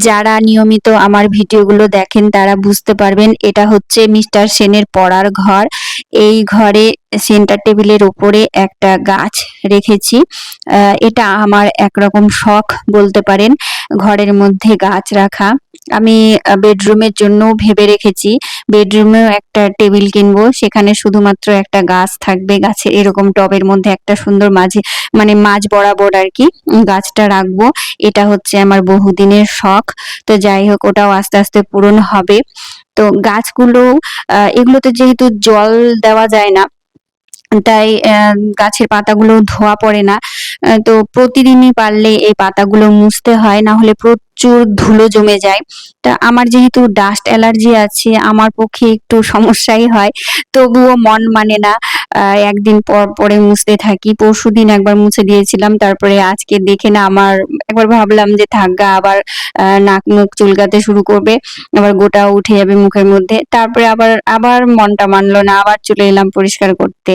যারা নিয়মিত আমার ভিডিওগুলো দেখেন তারা বুঝতে পারবেন, এটা হচ্ছে মিস্টার সেনের পড়ার ঘর। এই ঘরে সেন্টার টেবিলের ওপরে একটা গাছ রেখেছি। এটা আমার একরকম শখ বলতে পারেন, ঘরের মধ্যে গাছ রাখা। আমি বেডরুমের জন্য ভেবে রেখেছি, বেডরুমেও একটা টেবিল কিনবো, সেখানে শুধুমাত্র একটা গাছ থাকবে, গাছের এরকম টবের মধ্যে একটা সুন্দর মাঝে মানে মাঝ বরাবর আর কি গাছটা রাখবো। এটা হচ্ছে আমার বহুদিনের শখ। তো যাই হোক, ওটাও আস্তে আস্তে পূরণ হবে। তো গাছগুলো এগুলোতে যেহেতু জল দেওয়া যায় না, তাই গাছের পাতাগুলো ধোয়া পড়ে না। তো প্রতিদিনই পারলে এই পাতাগুলো মুছতে হয়, না হলে প্রচুর ধুলো জমে যায়। তা আমার যেহেতু ডাস্ট অ্যালার্জি আছে, আমার পক্ষে একটু সমস্যাই হয়, তবুও মন মানে না। একদিন পর পরে মুছতে থাকি। পরশুদিন একবার মুছে দিয়েছিলাম, তারপরে আজকে দেখে না আমার একবার ভাবলাম যে থাক গা, আবার নাক মুখ চুলকাতে শুরু করবে, আবার গোটা উঠে যাবে মুখের মধ্যে। তারপরে আবার আবার মনটা মানলো না, আবার চলে এলাম পরিষ্কার করতে।